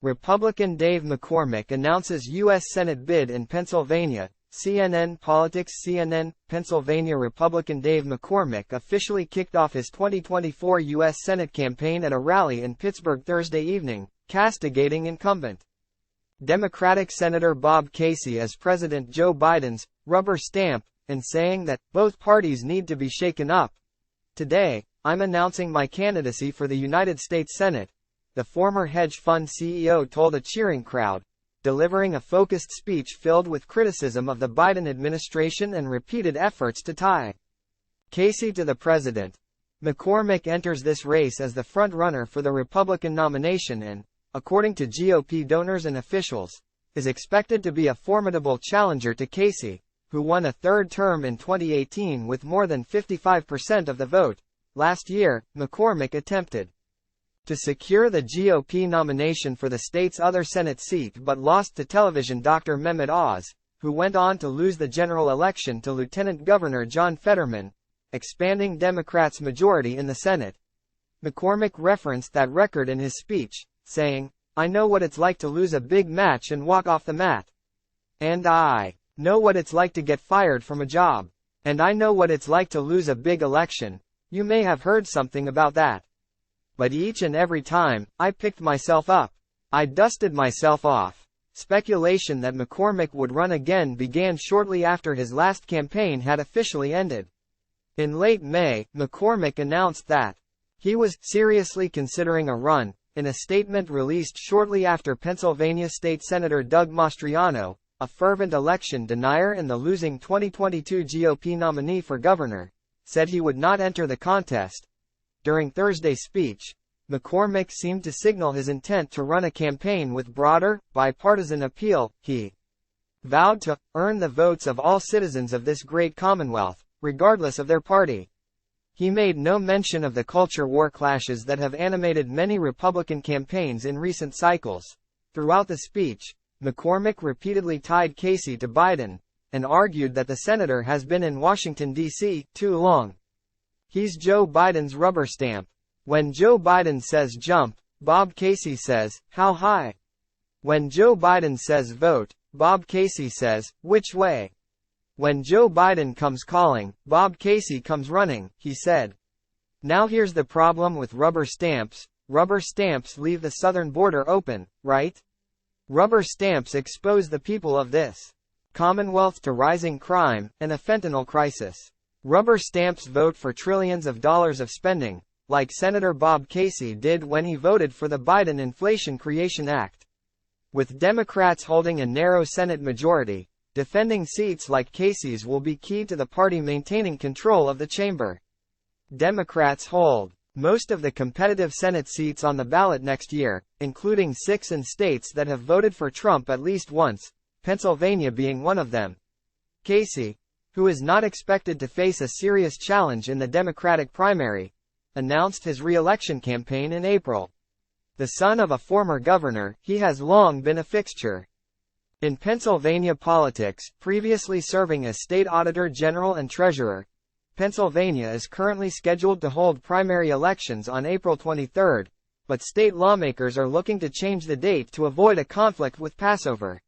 Republican Dave McCormick announces U.S. Senate bid in Pennsylvania. CNN Politics. CNN, Pennsylvania Republican Dave McCormick officially kicked off his 2024 U.S. Senate campaign at a rally in Pittsburgh Thursday evening, castigating incumbent Democratic Senator Bob Casey as President Joe Biden's rubber stamp, and saying that both parties need to be shaken up. "Today, I'm announcing my candidacy for the United States Senate," the former hedge fund CEO told a cheering crowd, delivering a focused speech filled with criticism of the Biden administration and repeated efforts to tie Casey to the president. McCormick enters this race as the front-runner for the Republican nomination and, according to GOP donors and officials, is expected to be a formidable challenger to Casey, who won a third term in 2018 with more than 55% of the vote. Last year, McCormick attempted to secure the GOP nomination for the state's other Senate seat but lost to television Dr. Mehmet Oz, who went on to lose the general election to Lieutenant Governor John Fetterman, expanding Democrats' majority in the Senate. McCormick referenced that record in his speech, saying, "I know what it's like to lose a big match and walk off the mat. And I know what it's like to get fired from a job. And I know what it's like to lose a big election. You may have heard something about that. But each and every time, I picked myself up. I dusted myself off." Speculation that McCormick would run again began shortly after his last campaign had officially ended. In late May, McCormick announced that he was seriously considering a run. In a statement released shortly after, Pennsylvania State Senator Doug Mastriano, a fervent election denier and the losing 2022 GOP nominee for governor, said he would not enter the contest. During Thursday's speech, McCormick seemed to signal his intent to run a campaign with broader, bipartisan appeal. He vowed to earn the votes of all citizens of this great Commonwealth, regardless of their party. He made no mention of the culture war clashes that have animated many Republican campaigns in recent cycles. Throughout the speech, McCormick repeatedly tied Casey to Biden, and argued that the senator has been in Washington, D.C. too long. He's Joe Biden's rubber stamp. When Joe Biden says jump, Bob Casey says, how high? When Joe Biden says vote, Bob Casey says, which way? When Joe Biden comes calling, Bob Casey comes running, he said. Now here's the problem with rubber stamps. Rubber stamps leave the southern border open, right? Rubber stamps expose the people of this Commonwealth to rising crime and a fentanyl crisis. Rubber stamps vote for trillions of dollars of spending, like Senator Bob Casey did when he voted for the Biden Inflation Creation Act. With Democrats holding a narrow Senate majority, defending seats like Casey's will be key to the party maintaining control of the chamber. Democrats hold most of the competitive Senate seats on the ballot next year, including 6 in states that have voted for Trump at least once, Pennsylvania being one of them. Casey, who is not expected to face a serious challenge in the Democratic primary, announced his re-election campaign in April. The son of a former governor, he has long been a fixture in Pennsylvania politics, previously serving as state auditor general and treasurer. Pennsylvania is currently scheduled to hold primary elections on April 23, but state lawmakers are looking to change the date to avoid a conflict with Passover.